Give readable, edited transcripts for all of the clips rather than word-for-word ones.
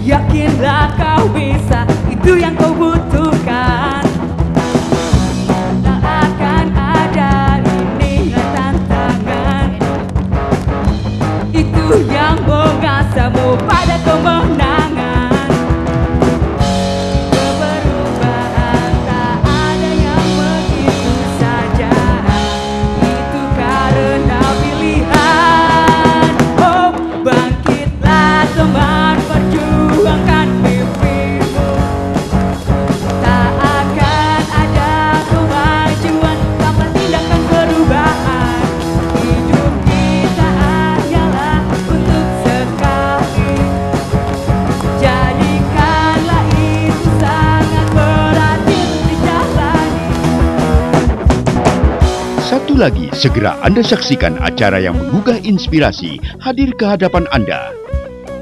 Yakinlah kau bisa, itu yang kau butuhkan. Tak akan ada inilah tantangan, itu yang mengasamu pada kemenangan. Perubahan tak ada yang begitu saja, itu karena pilihan. Oh, bangkitlah teman, perjuangkan mimpimu. Tak akan ada kemajuan tanpa tindakan perubahan. Hidup kita hanyalah untuk sekali, jadikanlah itu sangat berarti untuk dijalani. Satu lagi, segera Anda saksikan acara yang menggugah inspirasi hadir ke hadapan Anda.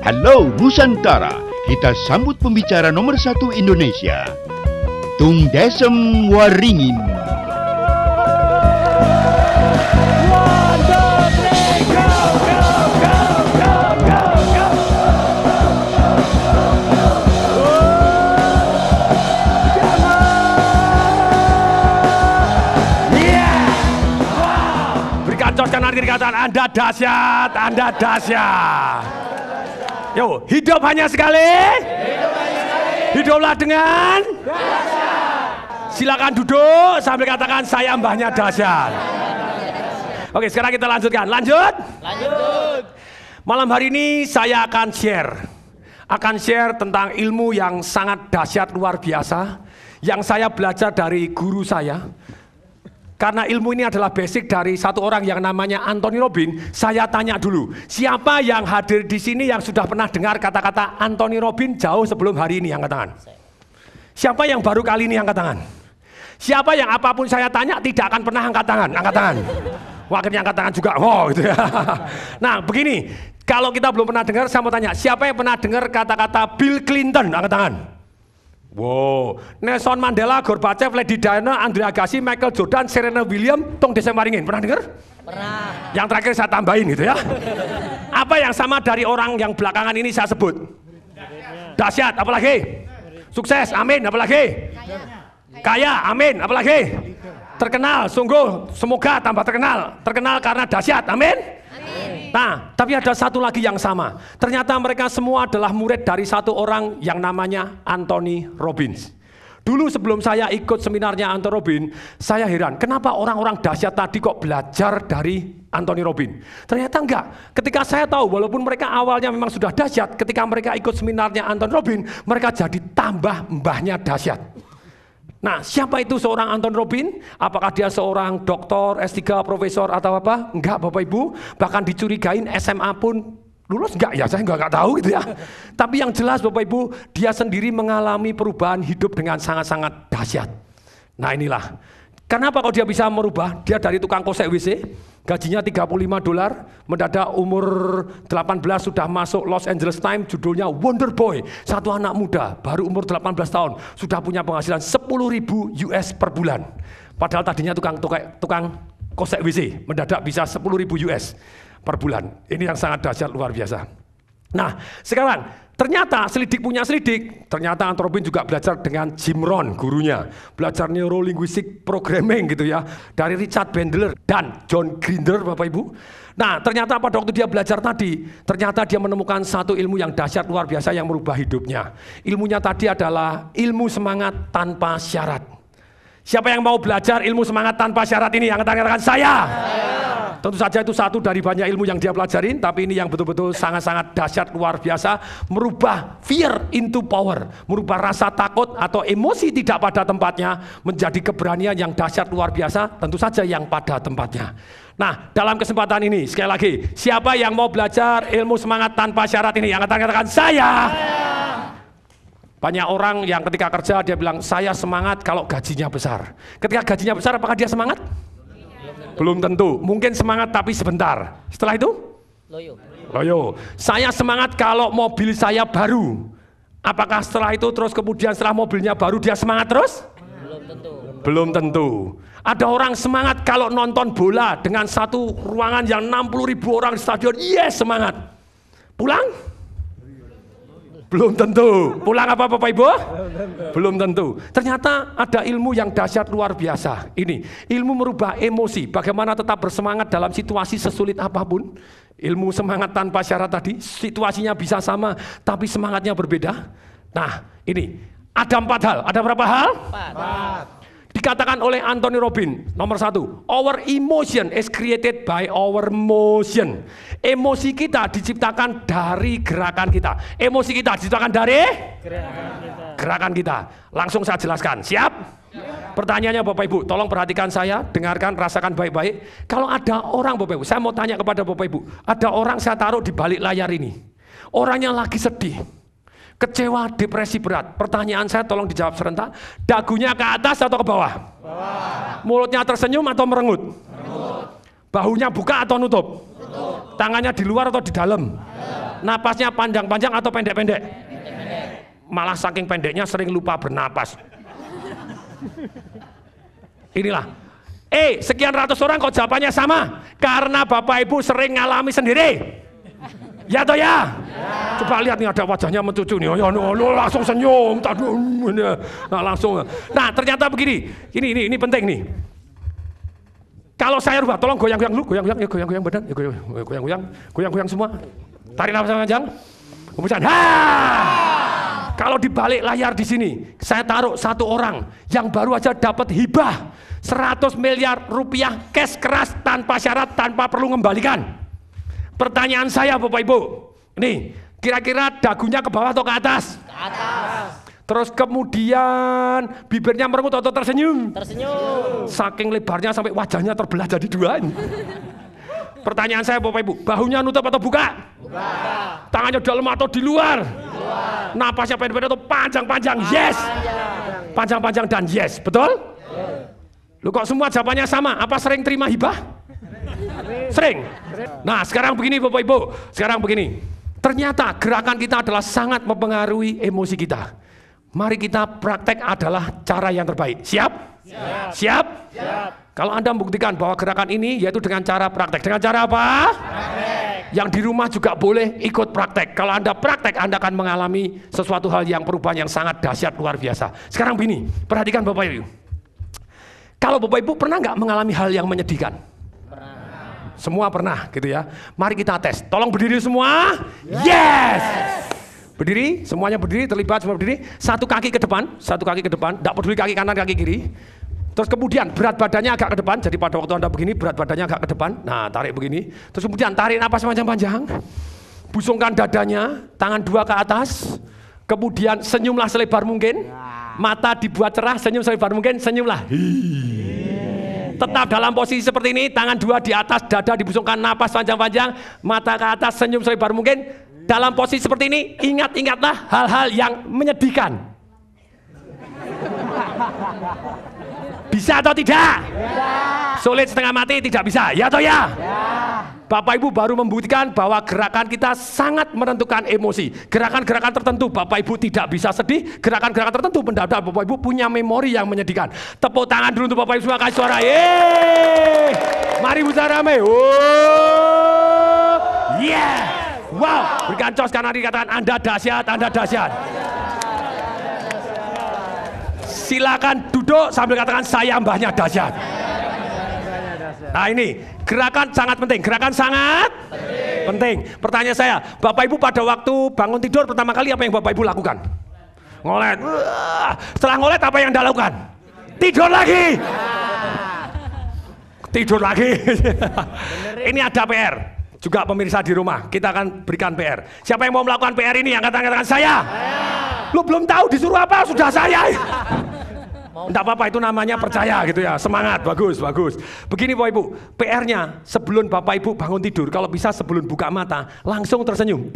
Halo Nusantara, kita sambut pembicara nomor 1 Indonesia, Tung Desem Waringin. Berikan cos kanan kiri kanan, Anda dahsyat, Anda dahsyat. Yo, hidup hanya sekali. Hiduplah dengan dahsyat. Silakan duduk sambil katakan saya mbahnya dahsyat. Oke, sekarang kita lanjutkan. Lanjut. Malam hari ini saya akan share tentang ilmu yang sangat dahsyat luar biasa yang saya belajar dari guru saya. Karena ilmu ini adalah basic dari satu orang yang namanya Anthony Robbins. Saya tanya dulu, siapa yang hadir di sini yang sudah pernah dengar kata-kata Anthony Robbins jauh sebelum hari ini? Angkat tangan. Siapa yang baru kali ini? Angkat tangan. Siapa yang apapun saya tanya tidak akan pernah angkat tangan? Angkat tangan. Wah, akhirnya angkat tangan juga. Oh, gitu ya. Nah, begini, kalau kita belum pernah dengar, saya mau tanya, siapa yang pernah dengar kata-kata Bill Clinton? Angkat tangan. Wow, Nelson Mandela, Gorbachev, Lady Diana, Andre Agassi, Michael Jordan, Serena Williams, Tung Desem Waringin. Pernah dengar? Pernah. Yang terakhir saya tambahin gitu ya. Apa yang sama dari orang yang belakangan ini saya sebut? Dahsyat, apalagi? Sukses, amin, apalagi? Kaya, amin, apalagi? Terkenal, sungguh, semoga tambah terkenal. Terkenal karena dahsyat, amin? Nah, tapi ada satu lagi yang sama. Ternyata mereka semua adalah murid dari satu orang yang namanya Anthony Robbins. Dulu sebelum saya ikut seminarnya Anthony Robbins, saya heran, kenapa orang-orang dahsyat tadi kok belajar dari Anthony Robbins? Ternyata enggak. Ketika saya tahu, walaupun mereka awalnya memang sudah dahsyat, ketika mereka ikut seminarnya Anthony Robbins, mereka jadi tambah mbahnya dahsyat. Nah, siapa itu seorang Anthony Robbins? Apakah dia seorang doktor, S3, profesor atau apa? Enggak, Bapak Ibu. Bahkan dicurigain SMA pun lulus enggak ya? Saya enggak tahu gitu ya. Tapi yang jelas Bapak Ibu, dia sendiri mengalami perubahan hidup dengan sangat-sangat dahsyat. Nah, inilah. Kenapa kalau dia bisa merubah? Dia dari tukang kosek WC, gajinya $35, mendadak umur 18 sudah masuk Los Angeles Times, judulnya Wonder Boy, satu anak muda, baru umur 18 tahun, sudah punya penghasilan 10.000 US per bulan. Padahal tadinya tukang kosek WC, mendadak bisa 10.000 US per bulan. Ini yang sangat dahsyat luar biasa. Nah, sekarang ternyata selidik punya selidik, ternyata Anthony Robbins juga belajar dengan Jim Rohn, gurunya, belajar neurolinguistic programming gitu ya, dari Richard Bandler dan John Grinder, Bapak Ibu. Nah, ternyata pada waktu dia belajar tadi, ternyata dia menemukan satu ilmu yang dahsyat luar biasa yang merubah hidupnya. Ilmunya tadi adalah ilmu semangat tanpa syarat. Siapa yang mau belajar ilmu semangat tanpa syarat ini? Angkat tangan saya. Tentu saja itu satu dari banyak ilmu yang dia pelajarin, tapi ini yang betul-betul sangat-sangat dahsyat luar biasa, merubah fear into power, merubah rasa takut atau emosi tidak pada tempatnya menjadi keberanian yang dahsyat luar biasa, tentu saja yang pada tempatnya. Nah, dalam kesempatan ini sekali lagi, siapa yang mau belajar ilmu semangat tanpa syarat ini? Angkat tangan saya. Banyak orang yang ketika kerja dia bilang saya semangat kalau gajinya besar. Ketika gajinya besar apakah dia semangat? Belum tentu, mungkin semangat tapi sebentar. Setelah itu? Loyo. Saya semangat kalau mobil saya baru. Apakah setelah itu terus kemudian setelah mobilnya baru dia semangat terus? Belum tentu. Ada orang semangat kalau nonton bola dengan satu ruangan yang 60.000 orang di stadion. Yes, semangat. Pulang? Belum tentu. Pulang apa Bapak Ibu? Belum tentu. Ternyata ada ilmu yang dahsyat luar biasa. Ini, ilmu merubah emosi. Bagaimana tetap bersemangat dalam situasi sesulit apapun. Ilmu semangat tanpa syarat tadi, situasinya bisa sama, tapi semangatnya berbeda. Nah, ini, ada 4 hal. Ada berapa hal? 4. Dikatakan oleh Anthony Robbins, nomor 1, our emotion is created by our motion. Emosi kita diciptakan dari gerakan kita. Emosi kita diciptakan dari gerakan kita. Langsung saya jelaskan. Siap? Pertanyaannya Bapak Ibu, tolong perhatikan saya, dengarkan, rasakan baik-baik. Kalau ada orang Bapak Ibu, saya mau tanya kepada Bapak Ibu, ada orang saya taruh di balik layar ini. Orangnya lagi sedih, kecewa, depresi berat. Pertanyaan saya tolong dijawab serentak. Dagunya ke atas atau ke bawah? Mulutnya tersenyum atau merengut? Bahunya buka atau nutup? Tangannya di luar atau di dalam? Napasnya panjang-panjang atau pendek-pendek? Malah saking pendeknya sering lupa bernapas. Inilah. Sekian ratus orang kok jawabannya sama? Karena Bapak Ibu sering ngalami sendiri. Ya toh ya? Coba lihat nih, ada wajahnya mencucu nih. Langsung senyum. Nah, langsung. Nah, ternyata begini. Ini penting nih. Kalau saya rubah, tolong goyang-goyang dulu, goyang-goyang badan, goyang-goyang semua. Tarik nafas panjang. Hembusan. Kalau di balik layar di sini, saya taruh satu orang yang baru aja dapat hibah 100 miliar rupiah cash keras tanpa syarat, tanpa perlu mengembalikan. Pertanyaan saya Bapak Ibu, ini kira-kira dagunya ke bawah atau ke atas? Ke atas. Terus kemudian bibirnya merengut atau tersenyum? Tersenyum. Saking lebarnya sampai wajahnya terbelah jadi 2. Pertanyaan saya Bapak Ibu, bahunya nutup atau buka? Buka. Tangannya dalam atau di luar? Di luar. Napasnya pendek-pendek atau panjang-panjang? Yes. Panjang-panjang dan yes, betul? Lu kok semua jawabannya sama? Apa sering terima hibah? Sering. Nah, sekarang begini Bapak Ibu, sekarang begini. Ternyata gerakan kita adalah sangat mempengaruhi emosi kita. Mari kita praktek adalah cara yang terbaik. Siap? Siap. Siap? Siap. Kalau Anda membuktikan bahwa gerakan ini yaitu dengan cara praktek. Dengan cara apa? Praktek. Yang di rumah juga boleh ikut praktek. Kalau Anda praktek, Anda akan mengalami sesuatu hal yang perubahan yang sangat dahsyat luar biasa. Sekarang begini, perhatikan Bapak Ibu. Kalau Bapak Ibu pernah nggak mengalami hal yang menyedihkan? Pernah. Semua pernah gitu ya. Mari kita tes. Tolong berdiri semua. Yes. Berdiri, semuanya berdiri, terlibat semua berdiri. Satu kaki ke depan, tidak peduli kaki kanan, kaki kiri. Terus kemudian berat badannya agak ke depan, jadi pada waktu Anda begini berat badannya agak ke depan. Nah, tarik begini. Terus kemudian tarik napas panjang-panjang. Busungkan dadanya, tangan 2 ke atas. Kemudian senyumlah selebar mungkin. Mata dibuat cerah, senyum selebar mungkin, senyumlah. Tetap dalam posisi seperti ini, tangan 2 di atas, dada dibusungkan, napas panjang-panjang, mata ke atas, senyum selebar mungkin. Dalam posisi seperti ini, ingat-ingatlah hal-hal yang menyedihkan. Bisa atau tidak? Sulit setengah mati tidak bisa, ya atau ya? Bapak Ibu baru membuktikan bahwa gerakan kita sangat menentukan emosi. Gerakan-gerakan tertentu Bapak Ibu tidak bisa sedih, gerakan-gerakan tertentu mendadak Bapak Ibu punya memori yang menyedihkan. Tepuk tangan dulu untuk Bapak Ibu semua, kasih suara. Mari bicara rame. Yeah. Wow, berikan cos karena dikatakan Anda dahsyat, Anda dahsyat. Silakan duduk sambil katakan saya mbahnya dahsyat. Nah, ini gerakan sangat penting, gerakan sangat penting. Pertanyaan saya, Bapak Ibu pada waktu bangun tidur pertama kali apa yang Bapak Ibu lakukan? Ngolet. Setelah ngolet apa yang Anda lakukan? Tidur lagi. Tidur lagi. Ini ada PR. Juga pemirsa di rumah, kita akan berikan PR. Siapa yang mau melakukan PR ini? Angkat tangan saya. Lu belum tahu disuruh apa, sudah saya. Enggak apa-apa, itu namanya percaya gitu ya. Semangat, bagus, bagus. Begini Bapak Ibu, PR-nya sebelum Bapak Ibu bangun tidur, kalau bisa sebelum buka mata, langsung tersenyum.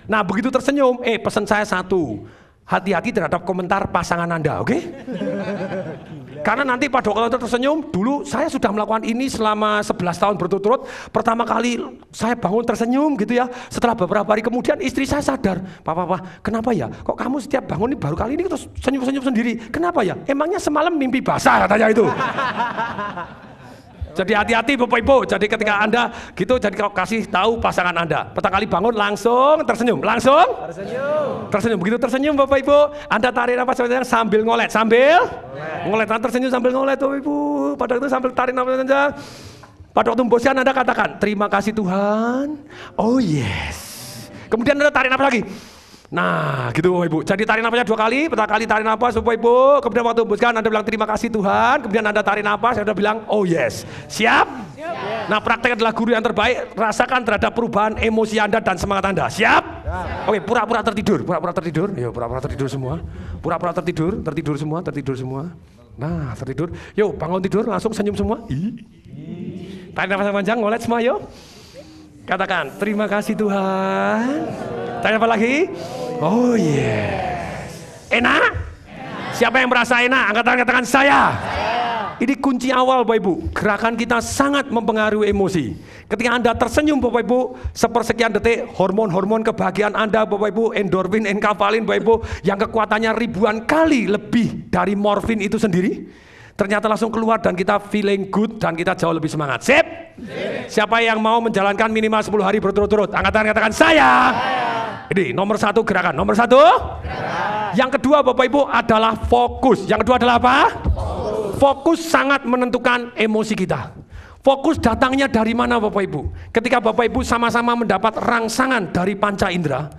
Nah, begitu tersenyum, pesan saya satu. Hati-hati terhadap komentar pasangan Anda, oke? Karena nanti pada waktu tersenyum, dulu saya sudah melakukan ini selama 11 tahun berturut-turut. Pertama kali saya bangun tersenyum gitu ya. Setelah beberapa hari kemudian istri saya sadar, Papa, kenapa ya? Kok kamu setiap bangun ini baru kali ini terus senyum-senyum sendiri? Kenapa ya? Emangnya semalam mimpi basah katanya itu. Jadi hati-hati Bapak Ibu. Jadi ketika Anda gitu, jadi kalau kasih tahu pasangan Anda, pertama kali bangun langsung tersenyum, tersenyum. Begitu tersenyum Bapak Ibu, Anda tarik nafas sambil ngolet, ngolet, tersenyum sambil ngolet Bapak Ibu. Pada itu sambil tarik nafas saja. Pada waktu memboskan Anda katakan, terima kasih Tuhan. Oh yes. Kemudian Anda tarik nafas lagi. Nah, gitu Bapak Ibu. Jadi tarik nafasnya 2 kali. Pertama kali tarik nafas Bapak Ibu. Kemudian waktu membuskan Anda bilang terima kasih Tuhan. Kemudian Anda tarik nafas, Anda bilang oh yes. Siap? Nah, praktek adalah guru yang terbaik. Rasakan terhadap perubahan emosi Anda dan semangat Anda. Siap? Oke, pura-pura tertidur. Yo, pura-pura tertidur semua. Pura-pura tertidur semua. Nah, tertidur. Yo, bangun tidur langsung senyum semua. Tarik nafas panjang, ngolet semua yo. Katakan, terima kasih Tuhan. Tanya apa lagi? Oh yes. Enak? Siapa yang merasa enak? Angkat tangan, katakan saya. Ini kunci awal Bapak Ibu. Gerakan kita sangat mempengaruhi emosi. Ketika Anda tersenyum Bapak Ibu, sepersekian detik hormon-hormon kebahagiaan Anda Bapak Ibu, endorfin, enkafalin Bapak Ibu, yang kekuatannya ribuan kali lebih dari morfin itu sendiri, ternyata langsung keluar dan kita feeling good dan kita jauh lebih semangat. Sip? Siapa yang mau menjalankan minimal 10 hari berturut-turut? Angkat tangan, katakan saya. Ini nomor 1 gerakan. Nomor 1. Yang kedua Bapak Ibu adalah fokus. Yang kedua adalah apa? Fokus sangat menentukan emosi kita. Fokus datangnya dari mana Bapak Ibu? Ketika Bapak Ibu sama-sama mendapat rangsangan dari panca indera,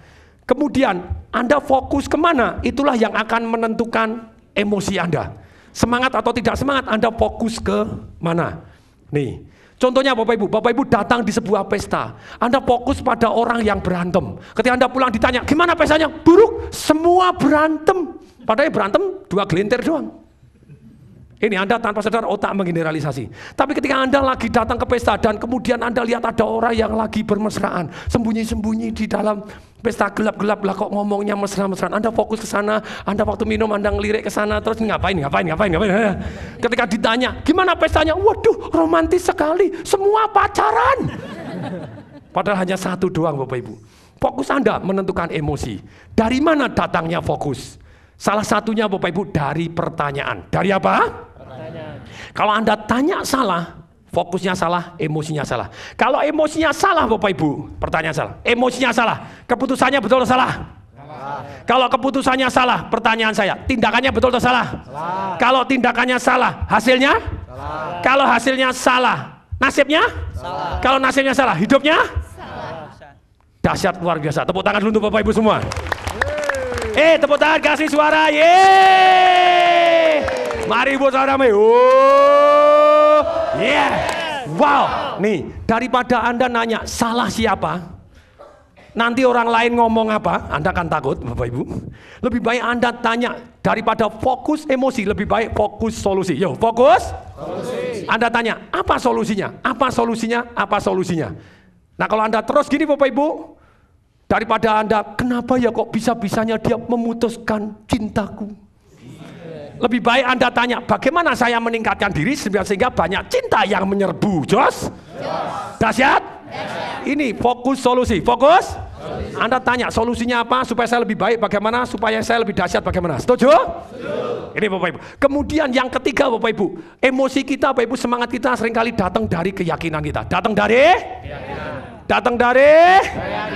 kemudian Anda fokus kemana? Itulah yang akan menentukan emosi Anda. Semangat atau tidak semangat, Anda fokus ke mana? Nih, contohnya Bapak Ibu datang di sebuah pesta, Anda fokus pada orang yang berantem. Ketika Anda pulang ditanya, gimana pestanya? Buruk, semua berantem. Padahal berantem 2 gelintir doang. Ini Anda tanpa sadar otak menggeneralisasi. Tapi ketika Anda lagi datang ke pesta dan kemudian Anda lihat ada orang yang lagi bermesraan, sembunyi-sembunyi di dalam pesta gelap-gelap lah kok ngomongnya mesra-mesraan. Anda fokus ke sana, Anda waktu minum Anda ngelirik ke sana terus ngapain. Ketika ditanya, gimana pestanya? Waduh, romantis sekali. Semua pacaran. Padahal hanya 1 doang Bapak Ibu. Fokus Anda menentukan emosi. Dari mana datangnya fokus? Salah satunya Bapak Ibu dari pertanyaan. Dari apa? Kalau Anda tanya salah, fokusnya salah, emosinya salah. Kalau emosinya salah Bapak Ibu, pertanyaan salah. Emosinya salah, keputusannya betul atau salah? Kalau keputusannya salah, pertanyaan saya, tindakannya betul atau salah? Kalau tindakannya salah, hasilnya? Kalau hasilnya salah, nasibnya? Kalau nasibnya salah, hidupnya? Dahsyat luar biasa. Tepuk tangan dulu untuk Bapak Ibu semua. Tepuk tangan, kasih suara. Yeay. Mari buat saudara. Wow. Nih, daripada Anda nanya salah siapa, nanti orang lain ngomong apa, Anda kan takut Bapak Ibu. Lebih baik Anda tanya, daripada fokus emosi, lebih baik fokus solusi. Yo, fokus solusi. Anda tanya, apa solusinya? Apa solusinya? Apa solusinya? Nah, kalau Anda terus gini Bapak Ibu, daripada Anda, kenapa ya kok bisa-bisanya dia memutuskan cintaku? Lebih baik Anda tanya, bagaimana saya meningkatkan diri sehingga banyak cinta yang menyerbu. Jos? Dahsyat? Ini fokus solusi. Fokus? Anda tanya solusinya apa supaya saya lebih baik, bagaimana supaya saya lebih dahsyat, bagaimana? Setuju? Ini Bapak Ibu. Kemudian yang ketiga Bapak Ibu, emosi kita Bapak Ibu, semangat kita seringkali datang dari keyakinan kita. Datang dari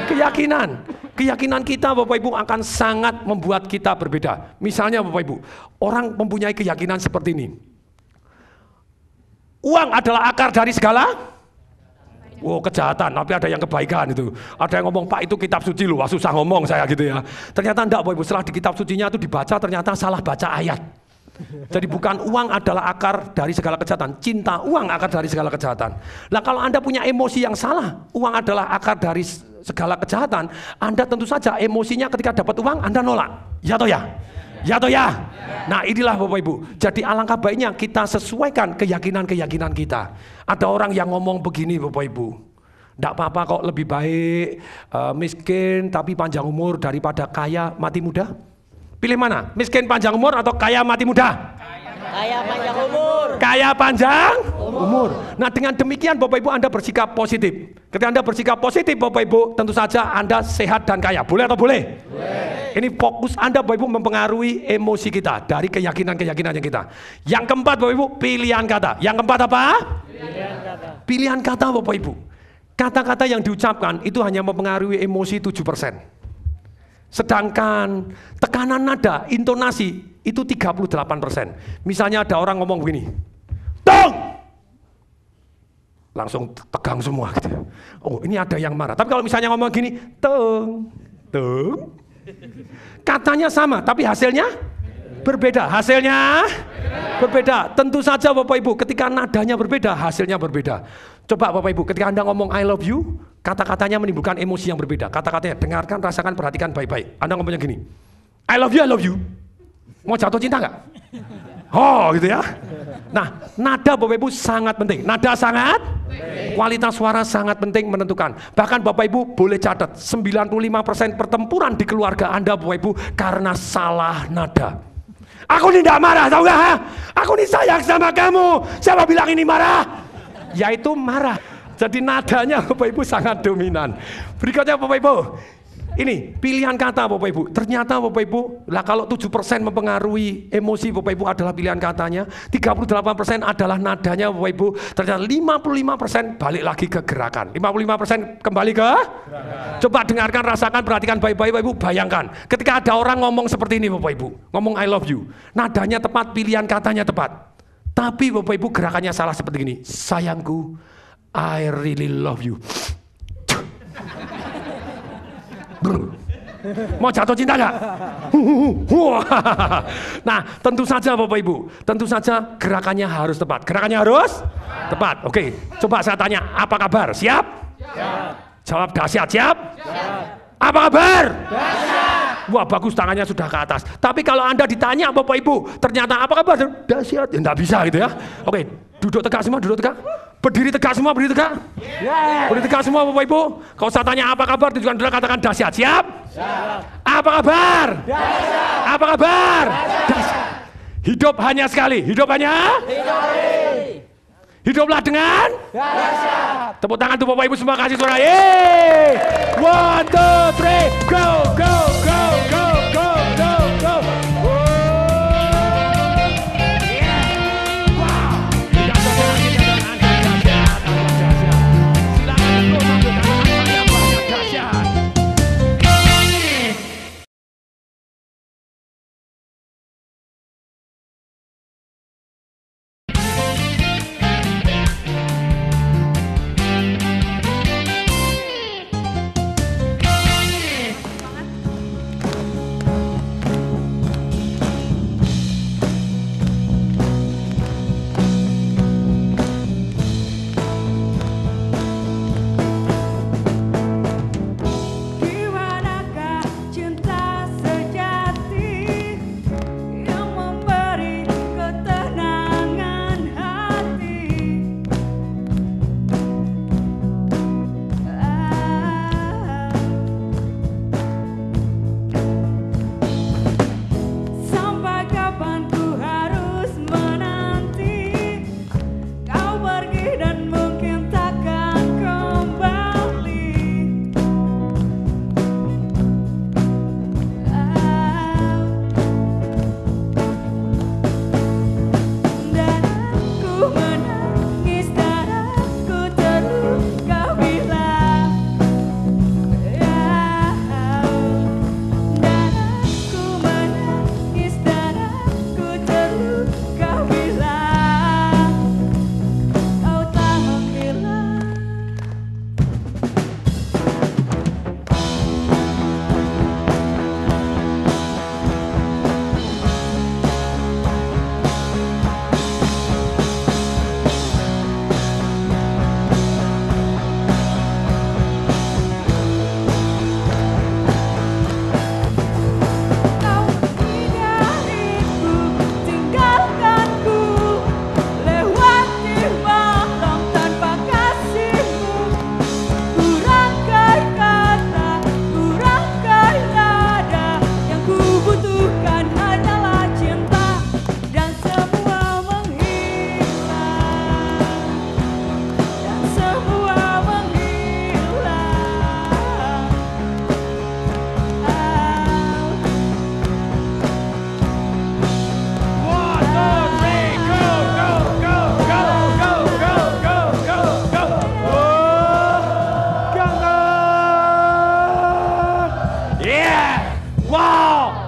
keyakinan. Keyakinan kita Bapak Ibu akan sangat membuat kita berbeda. Misalnya Bapak Ibu, orang mempunyai keyakinan seperti ini. Uang adalah akar dari segala kejahatan, tapi ada yang kebaikan itu. Ada yang ngomong, Pak itu kitab suci loh, wah susah ngomong saya gitu ya. Ternyata enggak Bapak Ibu, setelah di kitab sucinya itu dibaca ternyata salah baca ayat. Jadi bukan uang adalah akar dari segala kejahatan, cinta uang akar dari segala kejahatan. Nah kalau Anda punya emosi yang salah, uang adalah akar dari segala kejahatan, Anda tentu saja emosinya ketika dapat uang Anda nolak. Ya toh ya? Ya toh ya? Nah inilah Bapak Ibu. Jadi alangkah baiknya kita sesuaikan keyakinan-keyakinan kita. Ada orang yang ngomong begini Bapak Ibu, enggak apa-apa kok, lebih baik miskin tapi panjang umur daripada kaya mati muda. Pilih mana? Miskin panjang umur atau kaya mati muda? Kaya panjang umur. Kaya panjang umur. Nah dengan demikian Bapak Ibu Anda bersikap positif. Ketika Anda bersikap positif Bapak Ibu, tentu saja Anda sehat dan kaya. Boleh atau boleh? Boleh. Ini fokus Anda Bapak Ibu mempengaruhi emosi kita dari keyakinan-keyakinan yang kita. Yang keempat Bapak Ibu, pilihan kata. Yang keempat apa? Pilihan kata Bapak Ibu. Kata-kata yang diucapkan itu hanya mempengaruhi emosi 7%. Sedangkan tekanan nada, intonasi itu 38%. Misalnya ada orang ngomong begini, "Tong!" Langsung tegang semua gitu. Oh, ini ada yang marah. Tapi kalau misalnya ngomong gini, "Tong, tong." Katanya sama, tapi hasilnya berbeda. Hasilnya berbeda. Tentu saja Bapak Ibu, ketika nadanya berbeda, hasilnya berbeda. Coba Bapak Ibu, ketika Anda ngomong I love you, kata-katanya menimbulkan emosi yang berbeda. Kata-katanya dengarkan, rasakan, perhatikan baik-baik. Anda ngomongnya gini, I love you, I love you. Mau jatuh cinta nggak? Oh gitu ya. Nah, nada Bapak Ibu sangat penting. Nada sangat, kualitas suara sangat penting menentukan. Bahkan Bapak Ibu boleh catat, 95% pertempuran di keluarga Anda Bapak Ibu karena salah nada. Aku ini tidak marah, tahu nggak? Aku ini sayang sama kamu. Siapa bilang ini marah? Yaitu marah. Jadi nadanya Bapak Ibu sangat dominan. Berikutnya Bapak Ibu, ini pilihan kata Bapak Ibu. Ternyata Bapak Ibu, lah kalau 7% mempengaruhi emosi Bapak Ibu adalah pilihan katanya, 38% adalah nadanya Bapak Ibu. Ternyata 55% balik lagi ke gerakan. 55% kembali ke gerakan. Coba dengarkan, rasakan, perhatikan baik-baik Bapak Ibu. Bayangkan, ketika ada orang ngomong seperti ini Bapak Ibu, ngomong I love you, nadanya tepat, pilihan katanya tepat. Tapi Bapak Ibu gerakannya salah seperti ini. Sayangku, I really love you. Mau jatuh cinta nggak? Nah, tentu saja Bapak Ibu, tentu saja gerakannya harus tepat. Gerakannya harus tepat. Oke, coba saya tanya, apa kabar? Siap? Jawab dahsyat. Siap? Apa kabar? Wah, bagus, tangannya sudah ke atas. Tapi kalau Anda ditanya Bapak Ibu, ternyata apa kabar? Dahsyat. Ya enggak bisa gitu ya. Oke, duduk tegak semua, duduk tegak. Berdiri tegak semua, berdiri tegak. Berdiri tegak semua Bapak Ibu. Kalau saya tanya apa kabar, tujuan adalah katakan dahsyat. Siap? Apa kabar? Dahsyat. Apa kabar? Dahsyat. Hidup hanya sekali. Hidup hanya? Hiduplah dengan? Dahsyat. Tepuk tangan tuh Bapak Ibu semua, kasih suara. Yeay! 1, 2, 3, go, go, go, go, go, go, go.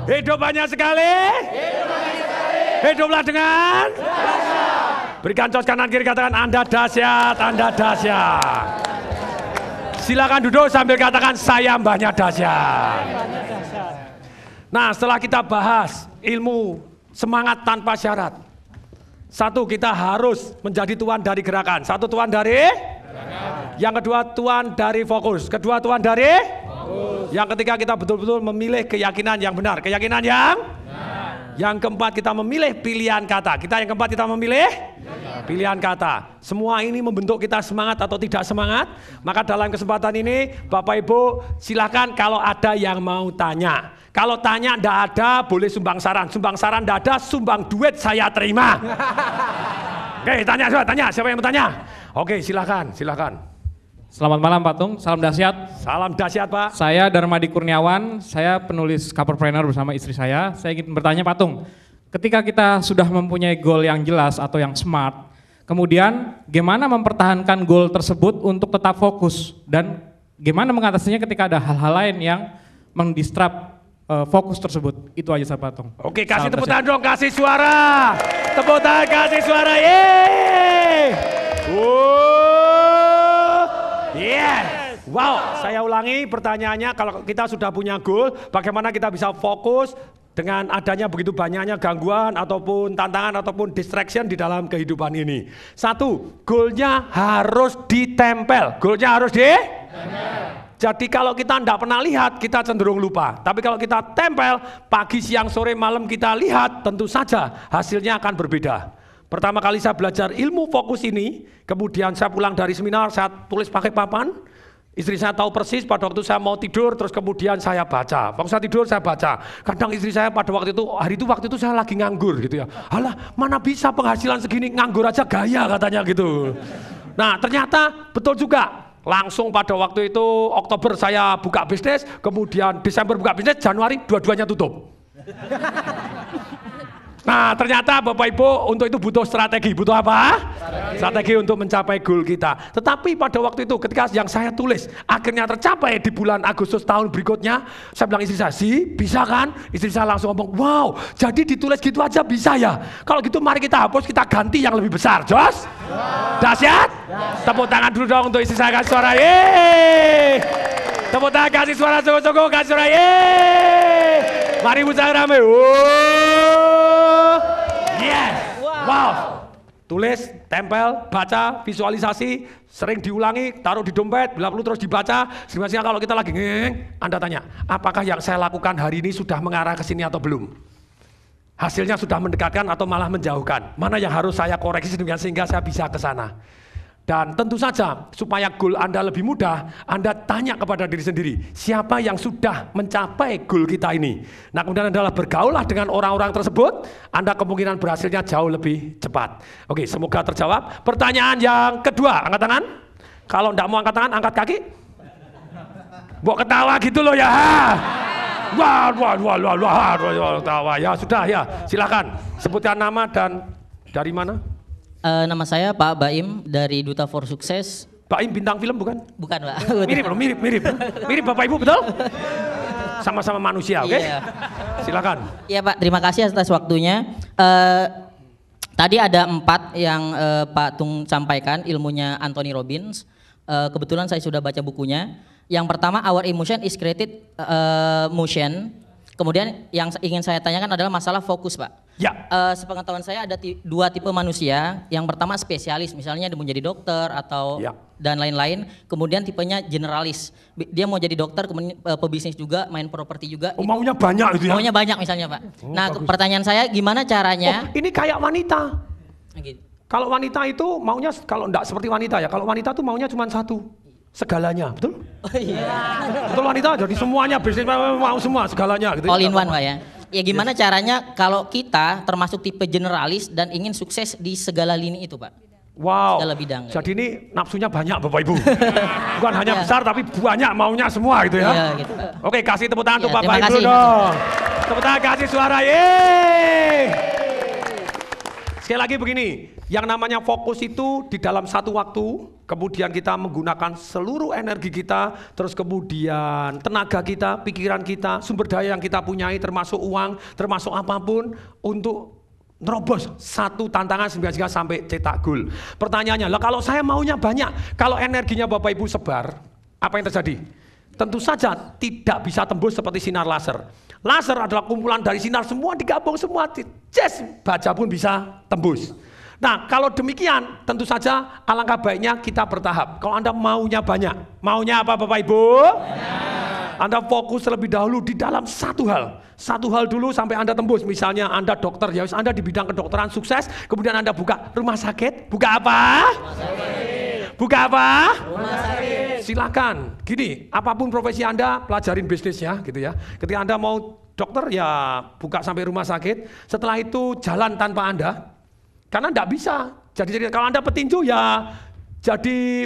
Hidup banyak sekali. Hiduplah dengan dahsyat. Berikan tos kanan kiri, katakan Anda dahsyat, Anda dahsyat. Silakan duduk sambil katakan saya banyak dahsyat. Nah, setelah kita bahas ilmu semangat tanpa syarat. Satu, kita harus menjadi tuan dari gerakan. Satu, tuan dari gerakan. Yang kedua, tuan dari fokus. Kedua, tuan dari fokus. Yang ketiga, kita betul-betul memilih keyakinan yang benar. Keyakinan yang benar. Yang keempat, kita memilih pilihan kata. Yang keempat, kita memilih pilihan kata. Semua ini membentuk kita semangat atau tidak semangat. Maka dalam kesempatan ini, Bapak Ibu, silakan kalau ada yang mau tanya. Kalau tanya enggak ada, boleh sumbang saran. Sumbang saran enggak ada, sumbang duit saya terima. Oke, tanya. Siapa yang mau tanya? Oke, silakan. Selamat malam Pak Tung, salam dahsyat. Salam dahsyat Pak. Saya Darmadi Kurniawan, saya penulis coverpreneur bersama istri saya. Saya ingin bertanya Pak Tung, ketika kita sudah mempunyai goal yang jelas atau yang smart, kemudian gimana mempertahankan goal tersebut untuk tetap fokus? Dan gimana mengatasinya ketika ada hal-hal lain yang mendistract fokus tersebut? Itu aja saya Pak Tung. Oke, kasih tepuk tangan dong, kasih suara. Tepuk tangan, kasih suara. Yeay. Yes. Wow, saya ulangi pertanyaannya, kalau kita sudah punya goal, bagaimana kita bisa fokus dengan adanya begitu banyaknya gangguan ataupun tantangan ataupun distraction di dalam kehidupan ini. Satu, goalnya harus ditempel. Jadi kalau kita tidak pernah lihat, kita cenderung lupa. Tapi kalau kita tempel, pagi, siang, sore, malam kita lihat, tentu saja hasilnya akan berbeda. Pertama kali saya belajar ilmu fokus ini, kemudian saya pulang dari seminar, saya tulis pakai papan. Istri saya tahu persis pada waktu saya mau tidur, terus kemudian saya baca. Waktu saya tidur, saya baca. Kadang istri saya pada waktu itu saya lagi nganggur gitu ya. Alah, mana bisa penghasilan segini, nganggur aja gaya katanya gitu. Nah, ternyata betul juga. Langsung pada waktu itu Oktober saya buka bisnis, kemudian Desember buka bisnis, Januari dua-duanya tutup. Nah, ternyata Bapak Ibu untuk itu butuh strategi. Butuh apa? Strategi untuk mencapai goal kita. Tetapi pada waktu itu ketika yang saya tulis akhirnya tercapai di bulan Agustus tahun berikutnya, saya bilang istri saya, bisa kan? Istri saya langsung ngomong, wow, jadi ditulis gitu aja bisa ya? Kalau gitu mari kita hapus, kita ganti yang lebih besar. Jos? Dahsyat? Tepuk tangan dulu dong untuk istri saya, kasih suara. Yeay! Tepuk tangan, kasih suara, sungguh-sungguh, kasih suara. Yeay! Mari buka rame. Yes. Wow. Tulis, tempel, baca, visualisasi, sering diulangi, taruh di dompet, bila perlu terus dibaca. Sehingga kalau kita lagi Anda tanya, apakah yang saya lakukan hari ini sudah mengarah ke sini atau belum? Hasilnya sudah mendekatkan atau malah menjauhkan? Mana yang harus saya koreksi sehingga saya bisa ke sana? Dan tentu saja supaya goal Anda lebih mudah, Anda tanya kepada diri sendiri, siapa yang sudah mencapai goal kita ini? Nah, kemudian adalah bergaullah dengan orang-orang tersebut, Anda kemungkinan berhasilnya jauh lebih cepat. Oke, semoga terjawab. Pertanyaan yang kedua, angkat tangan. Kalau tidak mau angkat tangan, angkat kaki. Buat ketawa gitu loh ya. Wah, ketawa ya, sudah ya. Silakan sebutkan nama dan dari mana? Nama saya Pak Baim dari Duta for Sukses. Baim bintang film bukan? Bukan Pak. Mirip Bapak Ibu betul? Sama-sama manusia, oke? Iya. Silakan. Iya Pak, terima kasih atas waktunya. Tadi ada 4 yang Pak Tung sampaikan, ilmunya Anthony Robbins. Kebetulan saya sudah baca bukunya. Yang pertama, Our Emotion is Created Motion. Kemudian yang ingin saya tanyakan adalah masalah fokus Pak. Ya. Sepengetahuan saya ada 2 tipe manusia. Yang pertama spesialis, misalnya dia mau jadi dokter atau dan lain-lain. Kemudian tipenya generalis, dia mau jadi dokter, kemudian pebisnis juga, main properti juga. Oh, maunya banyak gitu ya? Maunya banyak misalnya Pak. Nah, bagus. pertanyaan saya gimana caranya? Oh, ini kayak wanita. Gitu. Kalau wanita itu maunya, kalau enggak seperti wanita ya, kalau wanita tuh maunya cuma satu, segalanya, betul? Oh iya. Betul wanita, jadi semuanya bisnis mau semua, segalanya gitu. All in one Pak ya. Ya gimana caranya kalau kita termasuk tipe generalis dan ingin sukses di segala lini itu Pak? Wow, segala bidang. Jadi ini nafsunya banyak Bapak Ibu. Bukan hanya besar tapi banyak maunya semua gitu ya. Iya, gitu. Oke, kasih tepuk tangan untuk Bapak terima Ibu kasih, dong. Tepuk tangan, kasih suara, yeay. Sekali lagi begini, Yang namanya fokus itu di dalam satu waktu, kemudian kita menggunakan seluruh energi kita, terus kemudian tenaga kita, pikiran kita, sumber daya yang kita punyai, termasuk uang, termasuk apapun, untuk nerobos satu tantangan sehingga sampai cetak gol. Pertanyaannya, lah kalau saya maunya banyak, kalau energinya Bapak Ibu sebar, apa yang terjadi? Tentu saja tidak bisa tembus seperti sinar laser. Laser adalah kumpulan dari sinar semua digabung semua, baja pun bisa tembus. Nah, kalau demikian tentu saja alangkah baiknya kita bertahap. Kalau Anda maunya banyak, maunya apa Bapak Ibu? Anda fokus terlebih dahulu di dalam satu hal. Satu hal dulu sampai Anda tembus. Misalnya Anda dokter, ya Anda di bidang kedokteran sukses, kemudian Anda buka rumah sakit. Buka apa? Buka apa? Rumah sakit. Silakan. Gini, apapun profesi Anda, pelajarin bisnisnya gitu ya. Ketika Anda mau dokter ya buka sampai rumah sakit. Setelah itu jalan tanpa Anda. Karena enggak bisa. Jadi kalau Anda petinju ya jadi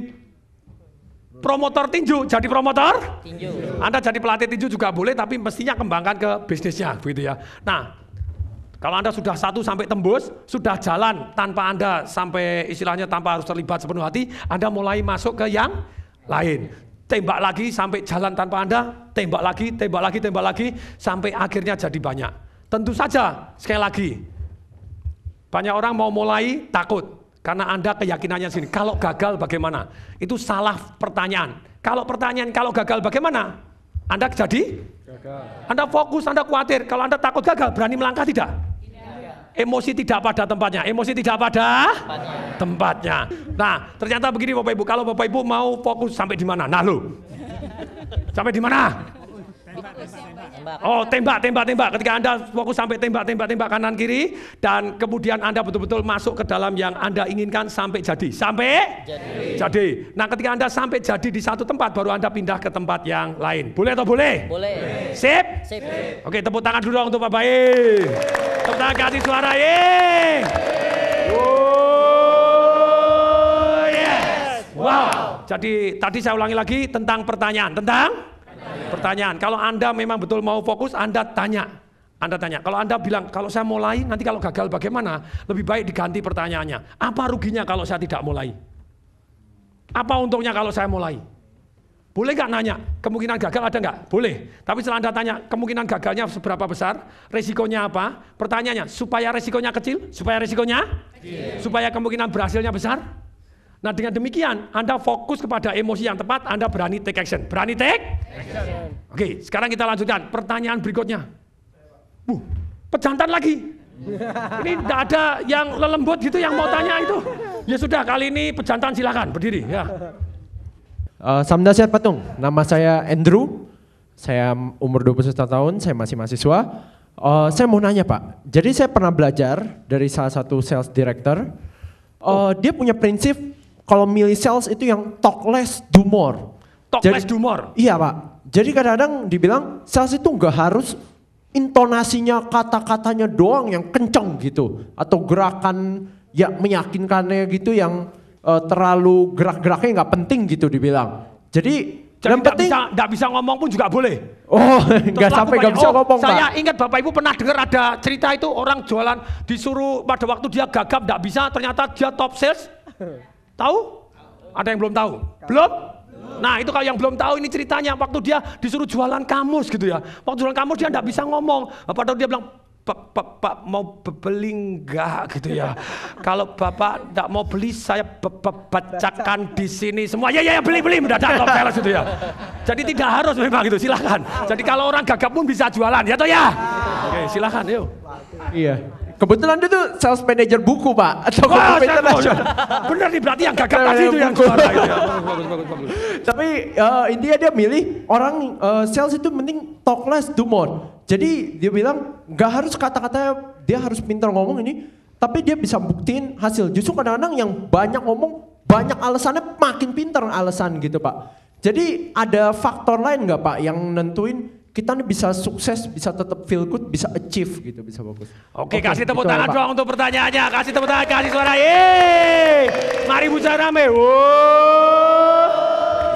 promotor tinju, jadi promotor tinju. Anda jadi pelatih tinju juga boleh, tapi mestinya kembangkan ke bisnisnya, begitu ya. Nah, kalau Anda sudah satu sampai tembus, sudah jalan tanpa Anda sampai istilahnya tanpa harus terlibat sepenuh hati, Anda mulai masuk ke yang lain. Tembak lagi sampai jalan tanpa Anda, tembak lagi, sampai akhirnya jadi banyak. Tentu saja, sekali lagi, banyak orang mau mulai takut. Karena Anda keyakinannya sini, kalau gagal bagaimana? Itu salah pertanyaan. Kalau gagal bagaimana? Anda jadi? Gagal. Anda fokus, Anda khawatir. Kalau Anda takut gagal, berani melangkah tidak? Tidak. Emosi tidak pada tempatnya. Tempatnya. Nah, ternyata begini Bapak Ibu, kalau Bapak Ibu mau fokus sampai di mana? Nah lo. Sampai di mana? Oh, tembak. Ketika Anda fokus sampai tembak kanan kiri, dan kemudian Anda betul-betul masuk ke dalam yang Anda inginkan sampai jadi. Jadi. Nah, ketika Anda sampai jadi di satu tempat, baru Anda pindah ke tempat yang lain. Boleh atau boleh? Boleh. Sip? Sip. Oke, tepuk tangan dulu dong untuk Bapak E. Tepuk tangan, kasih suara ye. Oh, yes. Wow. Jadi tadi saya ulangi lagi tentang pertanyaan. Pertanyaan, kalau Anda memang betul mau fokus, Anda tanya. Kalau Anda bilang, kalau saya mulai, nanti kalau gagal bagaimana? Lebih baik diganti pertanyaannya. Apa ruginya kalau saya tidak mulai? Apa untungnya kalau saya mulai? Boleh nggak nanya? Kemungkinan gagal ada nggak? Boleh. Tapi setelah Anda tanya, kemungkinan gagalnya seberapa besar? Resikonya apa? Pertanyaannya, supaya resikonya kecil? Supaya kemungkinan berhasilnya besar? Nah, dengan demikian Anda fokus kepada emosi yang tepat, Anda berani take action. Berani take action. Oke, sekarang kita lanjutkan pertanyaan berikutnya. Pejantan lagi. Ini tidak ada yang lelembut gitu yang mau tanya itu. Ya sudah, kali ini pejantan silakan berdiri ya. Salam dahsyat Patung, nama saya Andrew. Saya umur 21 tahun, saya masih mahasiswa. Saya mau nanya Pak, jadi saya pernah belajar dari salah satu sales director. Dia punya prinsip kalau milih sales itu yang talk less, do more. Less, do more? Iya Pak. Jadi kadang-kadang dibilang sales itu nggak harus intonasinya, kata-katanya doang yang kenceng gitu. Atau gerakan ya meyakinkannya gitu yang terlalu gerak-geraknya nggak penting gitu dibilang. Jadi nggak bisa ngomong pun juga boleh. Oh, nggak sampai nggak bisa ngomong Pak. Saya ingat Bapak Ibu pernah dengar ada cerita itu orang jualan disuruh pada waktu dia gagap nggak bisa, ternyata dia top sales. Tahu? Ada yang belum tahu? Belum? Nah, itu kalau yang belum tahu ini ceritanya waktu dia disuruh jualan kamus gitu ya. Waktu jualan kamus dia nggak bisa ngomong. Padahal dia bilang, Pak mau beli enggak gitu ya. Kalau Bapak enggak mau beli, saya bacakan di sini semua. Ya beli mendadak top sales itu ya. Jadi tidak harus memang gitu, silakan. Jadi kalau orang gagap pun bisa jualan, ya toh ya. Oke, silakan yuk. Iya. Kebetulan dia tuh sales manager buku Pak. Atau bener nih, berarti yang gagap tadi itu yang juara itu ya. Bagus. Tapi intinya dia milih orang sales itu mending talk less, do more. Jadi dia bilang nggak harus kata-katanya dia harus pintar ngomong ini, tapi dia bisa buktiin hasil. Justru kadang-kadang yang banyak ngomong, banyak alasannya makin pintar alasan gitu Pak. Jadi ada faktor lain nggak Pak yang nentuin kita nih bisa sukses, bisa tetap feel good, bisa achieve gitu, bisa bagus. Oke, kasih tepuk tangan doang untuk pertanyaannya. Kasih tepuk tangan, kasih suara. Yeay! Mari bicara rame.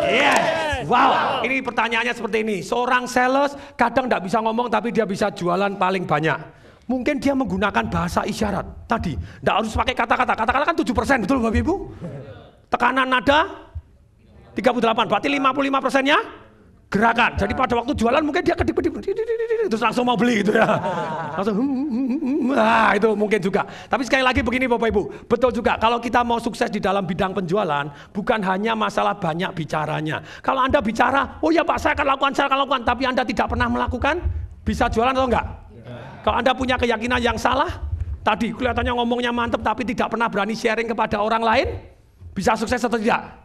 Yes. Wow, ini pertanyaannya seperti ini. Seorang sales kadang tidak bisa ngomong tapi dia bisa jualan paling banyak. Mungkin dia menggunakan bahasa isyarat tadi. Tidak harus pakai kata-kata. Kata-kata kan 7%, betul Bapak Ibu? Tekanan nada 38, berarti 55%-nya gerakan. Jadi pada waktu jualan mungkin dia kedip-kedip, terus langsung mau beli gitu ya. Langsung, nah itu mungkin juga. Tapi sekali lagi begini Bapak Ibu, betul juga kalau kita mau sukses di dalam bidang penjualan, bukan hanya masalah banyak bicaranya. Kalau Anda bicara, oh ya Pak saya akan lakukan, tapi Anda tidak pernah melakukan, bisa jualan atau enggak? Kalau Anda punya keyakinan yang salah, tadi kelihatannya ngomongnya mantap tapi tidak pernah berani sharing kepada orang lain, bisa sukses atau tidak?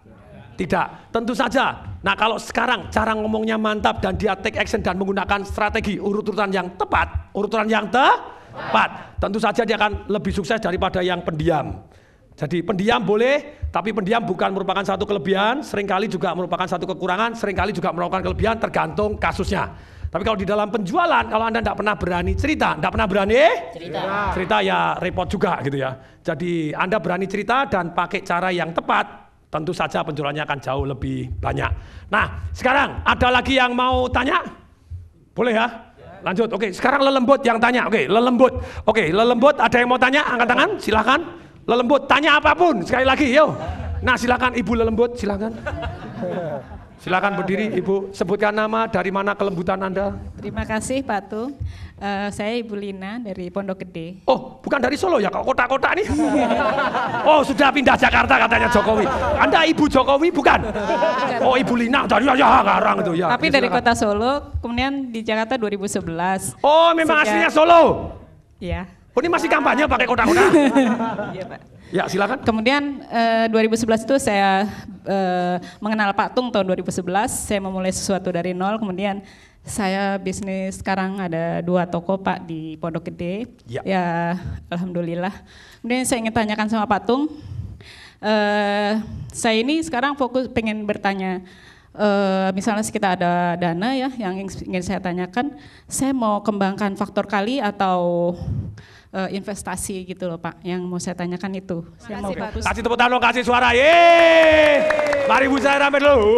Tidak, tentu saja. Nah kalau sekarang cara ngomongnya mantap dan dia take action dan menggunakan strategi urutan yang tepat, tentu saja dia akan lebih sukses daripada yang pendiam. Jadi pendiam boleh, tapi pendiam bukan merupakan satu kelebihan, seringkali juga merupakan satu kekurangan, seringkali juga merupakan kelebihan tergantung kasusnya. Tapi kalau di dalam penjualan, kalau Anda tidak pernah berani cerita, cerita ya repot juga gitu ya. Jadi Anda berani cerita dan pakai cara yang tepat, tentu saja penjualannya akan jauh lebih banyak. Nah, sekarang ada lagi yang mau tanya? Boleh ya? Lanjut. Oke, sekarang lelembut yang tanya. Oke, lelembut ada yang mau tanya? Angkat tangan, silakan. Lelembut, tanya apapun. Sekali lagi, yuk. Nah, silakan Ibu lelembut, silakan. Silakan berdiri, Ibu. Sebutkan nama, dari mana kelembutan Anda. Terima kasih Pak Tung. Saya Ibu Lina dari Pondok Gede. Oh, bukan dari Solo ya, kok kota-kota nih? Oh, sudah pindah Jakarta katanya Jokowi. Anda Ibu Jokowi bukan? Oh, Ibu Lina dari ya Garang itu ya. Tapi dari kota Solo, kemudian di Jakarta 2011. Oh, memang aslinya Solo? Iya. Oh, ini masih kampanye pakai kota-kota? Iya Pak. Ya silakan. Kemudian 2011 itu saya mengenal Pak Tung tahun 2011. Saya memulai sesuatu dari nol. Kemudian saya bisnis sekarang ada 2 toko Pak di Pondok Gede. Ya alhamdulillah. Kemudian saya ingin tanyakan sama Pak Tung. Saya ini sekarang fokus pengen bertanya. Misalnya kita ada dana ya yang ingin saya tanyakan. Saya mau kembangkan faktor kali atau investasi gitu loh Pak, yang mau saya tanyakan itu. Saya mau fokus. Kasih tepuk tangan, kasih suara, yeay! Mari Bu saya rame dulu.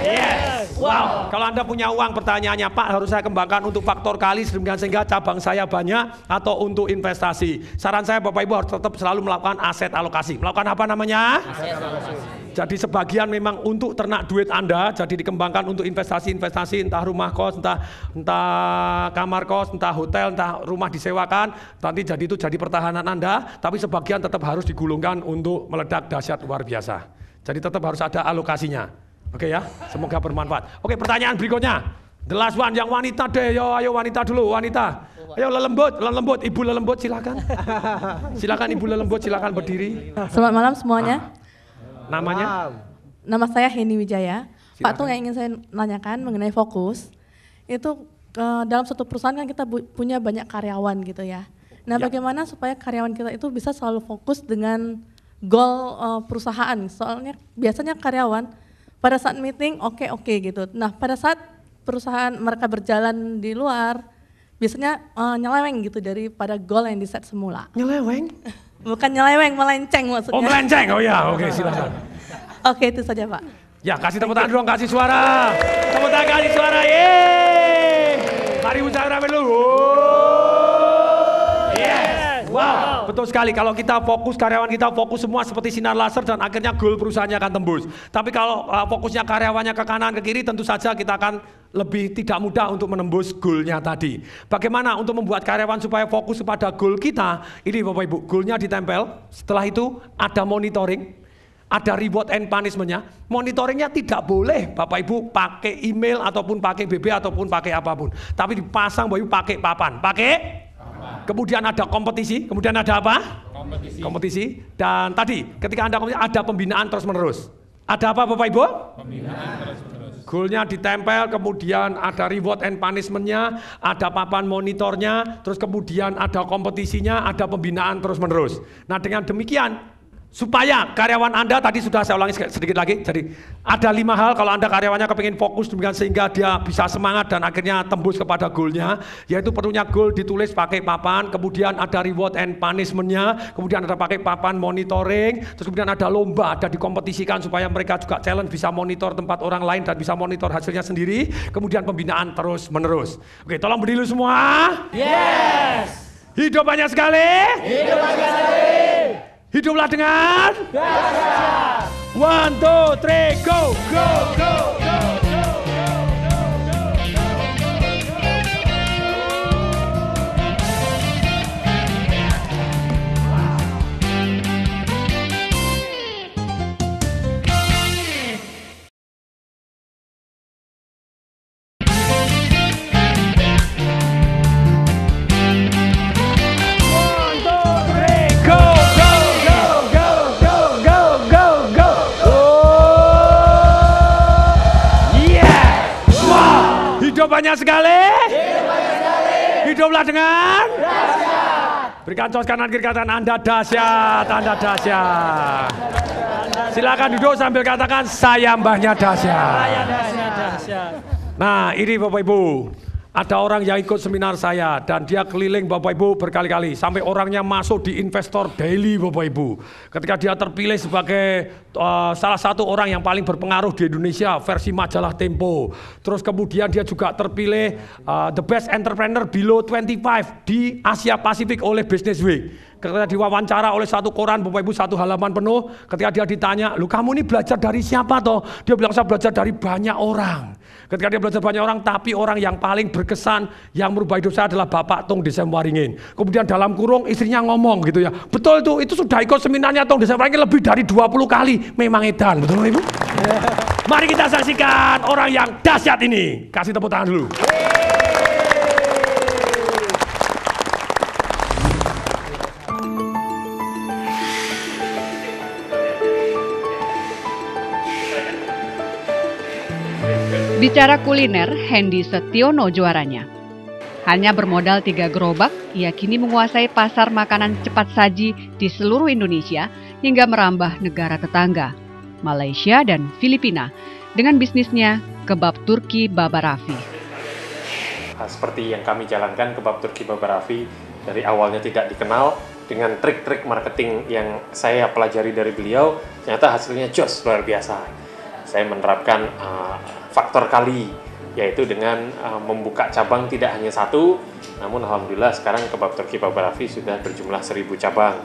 Yes, wow. Kalau Anda punya uang, pertanyaannya Pak harus saya kembangkan untuk faktor kali sehingga cabang saya banyak atau untuk investasi. Saran saya Bapak Ibu harus tetap selalu melakukan aset alokasi. Melakukan apa namanya? Aset alokasi. Jadi sebagian memang untuk ternak duit Anda, jadi dikembangkan untuk investasi-investasi, entah rumah kos, entah kamar kos, entah hotel, entah rumah disewakan, nanti jadi itu jadi pertahanan Anda, tapi sebagian tetap harus digulungkan untuk meledak dahsyat luar biasa. Jadi tetap harus ada alokasinya. Oke ya, semoga bermanfaat. Oke, pertanyaan berikutnya. The last one, yang wanita deh, ayo wanita dulu, wanita. Ayo lelembut, Ibu lelembut silakan. Silakan Ibu lelembut, silakan berdiri. Selamat malam semuanya. Namanya? Nama saya Heni Wijaya. Silakan. Pak Tung, yang ingin saya nanyakan mengenai fokus, itu dalam suatu perusahaan kan kita punya banyak karyawan gitu ya. Nah bagaimana supaya karyawan kita itu bisa selalu fokus dengan goal perusahaan? Soalnya biasanya karyawan pada saat meeting oke gitu. Nah pada saat perusahaan mereka berjalan di luar, biasanya nyeleweng gitu daripada goal yang diset semula. Nyeleweng? Bukan nyeleweng, melenceng maksudnya. Oh melenceng, oh ya, oke silakan. Oke, itu saja Pak. Ya kasih tepuk tangan dong, kasih suara. Tepuk tangan, kasih suara, yeay. Mari usaha rame dulu. Yes, wow, betul sekali. Kalau kita fokus, karyawan kita fokus semua seperti sinar laser dan akhirnya goal perusahaannya akan tembus. Tapi kalau fokusnya karyawannya ke kanan, ke kiri, tentu saja kita akan lebih tidak mudah untuk menembus goalnya tadi. Bagaimana untuk membuat karyawan supaya fokus kepada goal kita? Ini Bapak Ibu, goalnya ditempel. Setelah itu ada monitoring, ada reward and punishment-nya. Monitoringnya tidak boleh Bapak Ibu pakai email ataupun pakai BB ataupun pakai apapun. Tapi dipasang Bapak Ibu pakai papan. Kemudian ada kompetisi, kemudian ada apa? Kompetisi. Dan tadi ketika Anda kompetisi ada pembinaan terus-menerus. Ada apa Bapak Ibu? Pembinaan terus-menerus. Goalnya ditempel, kemudian ada reward and punishment-nya, ada papan monitornya, terus kemudian ada kompetisinya, ada pembinaan terus-menerus. Nah dengan demikian, supaya karyawan Anda, tadi sudah saya ulangi sedikit lagi, jadi ada 5 hal kalau Anda karyawannya kepingin fokus demikian sehingga dia bisa semangat dan akhirnya tembus kepada goalnya, yaitu perlunya goal ditulis pakai papan, kemudian ada reward and punishment-nya, kemudian ada pakai papan monitoring, terus kemudian ada lomba, ada dikompetisikan supaya mereka juga challenge bisa monitor tempat orang lain dan bisa monitor hasilnya sendiri, kemudian pembinaan terus menerus. Oke, tolong berdiri semua. Yes. Hidup banyak sekali. Hidup banyak sekali. Hiduplah dengan dahsyat. 1, 2, 3, go, go, go, go, go. Banyak sekali. Hiduplah dengan dahsyat. Berikan tos kanan kiri katakan Anda dahsyat, Anda dahsyat. Silakan duduk sambil katakan saya mbahnya dahsyat. Saya dahsyat. Nah, ini Bapak Ibu. Ada orang yang ikut seminar saya dan dia keliling Bapak Ibu berkali-kali sampai orangnya masuk di Investor Daily Bapak Ibu. Ketika dia terpilih sebagai salah satu orang yang paling berpengaruh di Indonesia versi majalah Tempo. Terus kemudian dia juga terpilih The Best Entrepreneur Below 25 di Asia Pasifik oleh Business Week. Ketika diwawancara oleh satu koran Bapak Ibu 1 halaman penuh, ketika dia ditanya, "Lu kamu ini belajar dari siapa toh?" Dia bilang, "Saya belajar dari banyak orang." Ketika dia belajar banyak orang, tapi orang yang paling berkesan yang merubah hidup saya adalah Bapak Tung Desemwaringin. Kemudian dalam kurung istrinya ngomong gitu ya, "Betul itu sudah ikut seminarnya Tung Desemwaringin lebih dari 20 kali." Memang edan, betul Ibu? Mari kita saksikan orang yang dahsyat ini. Kasih tepuk tangan dulu. Bicara kuliner, Hendy Setiono juaranya. Hanya bermodal 3 gerobak, ia kini menguasai pasar makanan cepat saji di seluruh Indonesia hingga merambah negara tetangga, Malaysia dan Filipina, dengan bisnisnya Kebab Turki Baba Raffi. Seperti yang kami jalankan, Kebab Turki Baba Raffi dari awalnya tidak dikenal, dengan trik-trik marketing yang saya pelajari dari beliau, ternyata hasilnya jos, luar biasa. Saya menerapkan faktor kali, yaitu dengan membuka cabang tidak hanya 1, namun alhamdulillah sekarang Kebab Turki Baba Raffi sudah berjumlah 1000 cabang.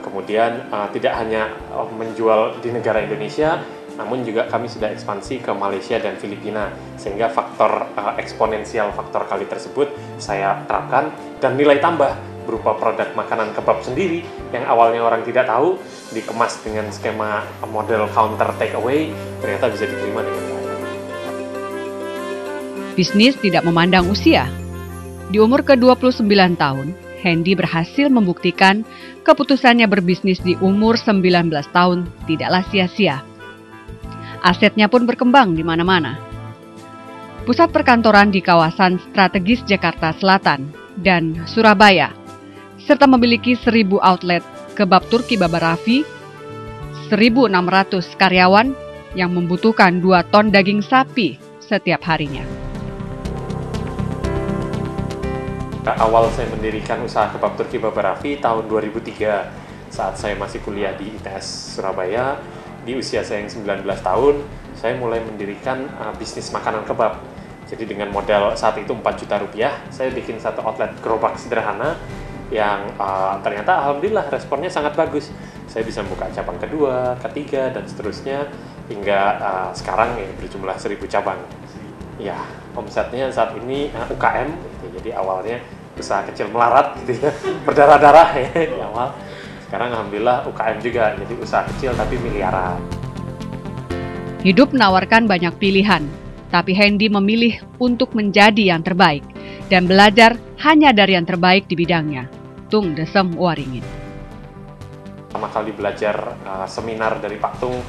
Kemudian tidak hanya menjual di negara Indonesia, namun juga kami sudah ekspansi ke Malaysia dan Filipina, sehingga faktor eksponensial faktor kali tersebut saya terapkan, dan nilai tambah berupa produk makanan kebab sendiri yang awalnya orang tidak tahu, dikemas dengan skema model counter take away, ternyata bisa diterima dengan baik. Bisnis tidak memandang usia. Di umur ke-29 tahun, Hendy berhasil membuktikan keputusannya berbisnis di umur 19 tahun tidaklah sia-sia. Asetnya pun berkembang di mana-mana. Pusat perkantoran di kawasan strategis Jakarta Selatan dan Surabaya, serta memiliki 1000 outlet Kebab Turki Baba Raffi, 1.600 karyawan yang membutuhkan 2 ton daging sapi setiap harinya. Awal saya mendirikan usaha Kebab Turki Baba Raffi tahun 2003 saat saya masih kuliah di ITS Surabaya. Di usia saya yang 19 tahun, saya mulai mendirikan bisnis makanan kebab. Jadi dengan modal saat itu 4 juta rupiah, saya bikin satu outlet gerobak sederhana yang ternyata alhamdulillah responnya sangat bagus. Saya bisa buka cabang kedua, ketiga, dan seterusnya hingga sekarang ya, berjumlah 1000 cabang. Ya, omsetnya saat ini UKM, gitu. Jadi awalnya usaha kecil melarat gitu ya, berdarah-darah ya di awal. Sekarang alhamdulillah UKM juga, jadi usaha kecil tapi miliaran. Hidup menawarkan banyak pilihan, tapi Hendy memilih untuk menjadi yang terbaik dan belajar hanya dari yang terbaik di bidangnya. Tung Desemwaringin. Pertama kali belajar seminar dari Pak Tung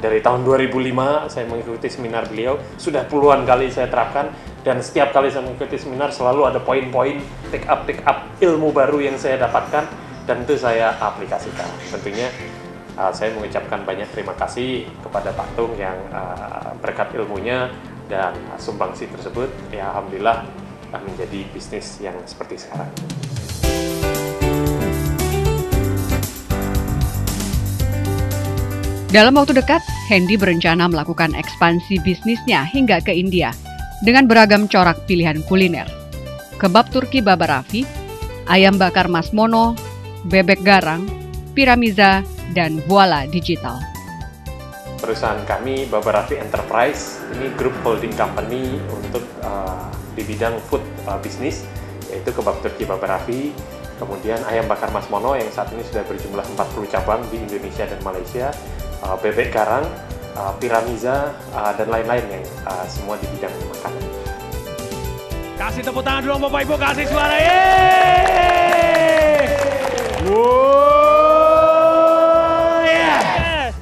dari tahun 2005, saya mengikuti seminar beliau, sudah puluhan kali saya terapkan, dan setiap kali saya mengikuti seminar selalu ada poin-poin pick up ilmu baru yang saya dapatkan, dan itu saya aplikasikan. Tentunya Saya mengucapkan banyak terima kasih kepada Pak Tung yang berkat ilmunya dan sumbangsi tersebut, ya alhamdulillah menjadi bisnis yang seperti sekarang. Dalam waktu dekat, Hendy berencana melakukan ekspansi bisnisnya hingga ke India dengan beragam corak pilihan kuliner. Kebab Turki Baba Raffi, ayam bakar Mas Mono, bebek garang, Piramiza, dan Voila Digital. Perusahaan kami, Baba Raffi Enterprise, ini grup holding company untuk di bidang food bisnis, yaitu kebab Turki Baba Raffi, kemudian ayam bakar Mas Mono yang saat ini sudah berjumlah 40 cabang di Indonesia dan Malaysia, bebek garang, Piramiza, dan lain-lain yang semua di bidang makanan. Kasih tepuk tangan dulu Bapak Ibu, kasih suara. Yeay!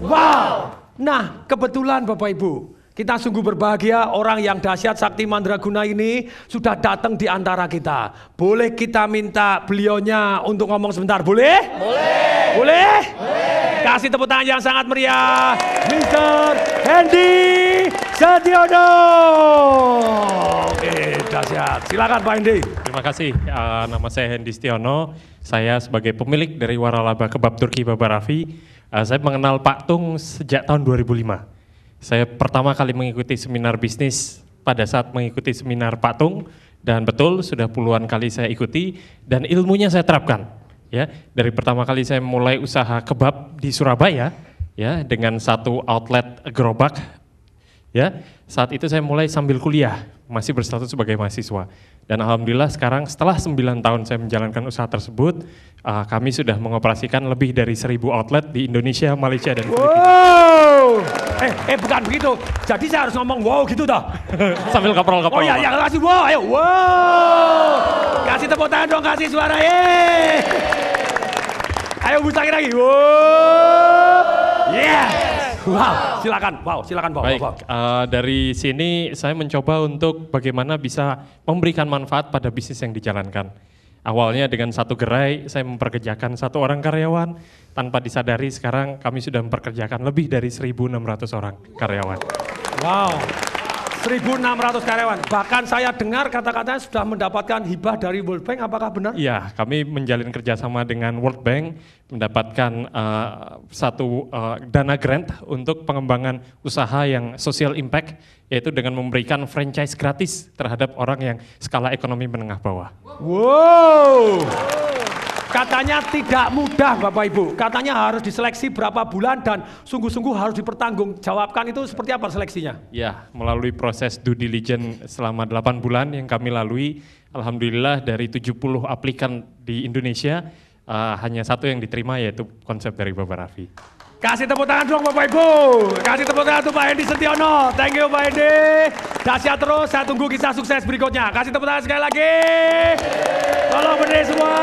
Wow! Nah, kebetulan Bapak Ibu, kita sungguh berbahagia orang yang dahsyat Sakti Mandraguna ini sudah datang di antara kita. Boleh kita minta beliaunya untuk ngomong sebentar, boleh? Boleh! Boleh? Boleh! Kasih tepuk tangan yang sangat meriah, Mr. Hendy Setiono. Oke, dahsyat. Silakan Pak Hendy. Terima kasih. Nama saya Hendy Setiono. Saya sebagai pemilik dari Waralaba Kebab Turki Baba Raffi. Saya mengenal Pak Tung sejak tahun 2005. Saya pertama kali mengikuti seminar bisnis pada saat mengikuti seminar Pak Tung, dan betul sudah puluhan kali saya ikuti dan ilmunya saya terapkan. Ya, dari pertama kali saya mulai usaha kebab di Surabaya, ya, dengan satu outlet gerobak. Ya, saat itu saya mulai sambil kuliah, masih berstatus sebagai mahasiswa. Dan alhamdulillah sekarang setelah 9 tahun saya menjalankan usaha tersebut, kami sudah mengoperasikan lebih dari 1000 outlet di Indonesia, Malaysia, dan Filipina. Wow! Bukan begitu. Jadi saya harus ngomong wow gitu toh. Sambil kaprol-kaprol. Oh ya, kasih wow, ayo wow. Kasih tepuk tangan dong, kasih suara. Ayo busangin lagi. Wow. Yes. Wow, silakan Pak. Baik, dari sini saya mencoba untuk bagaimana bisa memberikan manfaat pada bisnis yang dijalankan. Awalnya dengan satu gerai saya memperkerjakan 1 orang karyawan, tanpa disadari sekarang kami sudah memperkerjakan lebih dari 1.600 orang karyawan. Wow, 1.600 karyawan. Bahkan saya dengar kata-katanya sudah mendapatkan hibah dari World Bank, apakah benar? Iya, kami menjalin kerjasama dengan World Bank, mendapatkan satu dana grant untuk pengembangan usaha yang social impact, yaitu dengan memberikan franchise gratis terhadap orang yang skala ekonomi menengah bawah. Wow, katanya tidak mudah Bapak Ibu, katanya harus diseleksi berapa bulan dan sungguh-sungguh harus dipertanggungjawabkan, itu seperti apa seleksinya? Ya, melalui proses due diligence selama 8 bulan yang kami lalui, alhamdulillah dari 70 aplikan di Indonesia, hanya 1 yang diterima, yaitu konsep dari Baba Raffi. Kasih tepuk tangan dong Bapak Ibu, kasih tepuk tangan untuk Pak Hendy Setiono. Thank you Pak Hendy, dahsyat terus, saya tunggu kisah sukses berikutnya. Kasih tepuk tangan sekali lagi, tolong berdiri semua.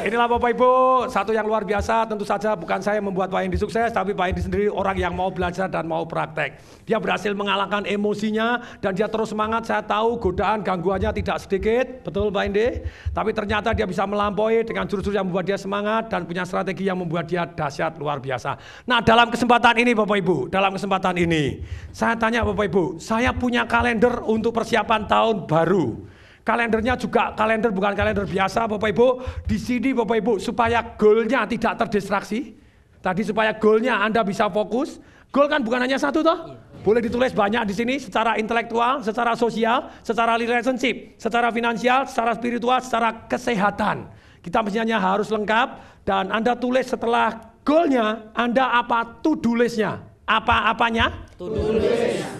Inilah Bapak Ibu, satu yang luar biasa. Tentu saja bukan saya membuat Pak Hendy sukses, tapi Pak Hendy sendiri orang yang mau belajar dan mau praktek. Dia berhasil mengalahkan emosinya dan dia terus semangat. Saya tahu godaan gangguannya tidak sedikit, betul Pak Hendy. Tapi ternyata dia bisa melampaui dengan jurus-jurus yang membuat dia semangat dan punya strategi yang membuat dia dahsyat luar biasa. Nah, dalam kesempatan ini Bapak Ibu, dalam kesempatan ini saya tanya Bapak Ibu, saya punya kalender untuk persiapan tahun baru. Kalendernya juga kalender, bukan kalender biasa Bapak Ibu. Di sini Bapak Ibu supaya goalnya tidak terdistraksi. Tadi supaya goalnya Anda bisa fokus. Goal kan bukan hanya satu toh. Boleh ditulis banyak di sini, secara intelektual, secara sosial, secara relationship, secara finansial, secara spiritual, secara kesehatan. Kita mestinya harus lengkap dan Anda tulis setelah goalnya Anda apa to-do list-nya. Apa-apanya?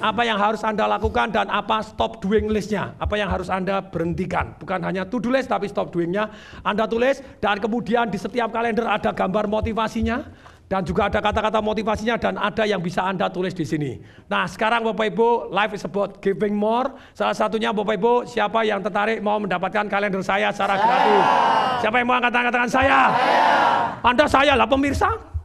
Apa yang harus Anda lakukan dan apa stop doing list-nya. Apa yang harus Anda berhentikan. Bukan hanya to-do list tapi stop doing-nya. Anda tulis dan kemudian di setiap kalender ada gambar motivasinya. Dan juga ada kata-kata motivasinya dan ada yang bisa Anda tulis di sini. Nah sekarang Bapak Ibu, life is about giving more. Salah satunya Bapak Ibu, siapa yang tertarik mau mendapatkan kalender saya secara gratis? Siapa yang mau angkat tangan saya? Anda saya lah pemirsa.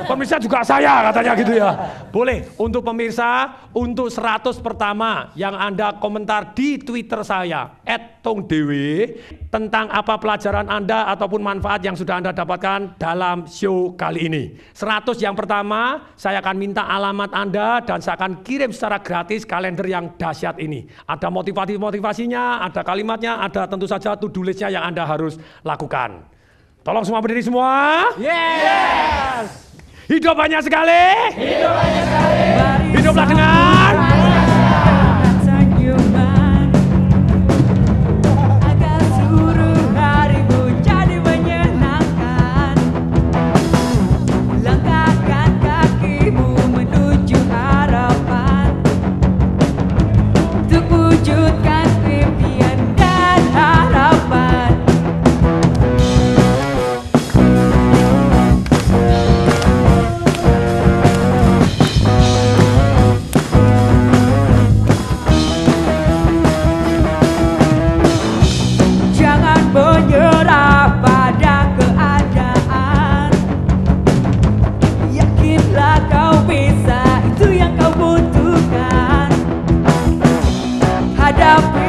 Pemirsa juga saya katanya gitu ya. Boleh untuk pemirsa, untuk 100 pertama yang Anda komentar di Twitter saya @tongdewe tentang apa pelajaran Anda ataupun manfaat yang sudah Anda dapatkan dalam show kali ini. 100 yang pertama saya akan minta alamat Anda dan saya akan kirim secara gratis kalender yang dahsyat ini. Ada motivasinya, ada kalimatnya, ada tentu saja to-do list-nya yang Anda harus lakukan. Tolong semua berdiri semua. Yes. Hidup banyak sekali. Hidup banyak sekali. Hiduplah dengan senyuman agar seluruh harimu jadi menyenangkan. Langkahkan kakimu menuju harapan untuk wujudkan impian dan harapan. Menyerah pada keadaan. Yakinlah kau bisa, itu yang kau butuhkan. Hadapi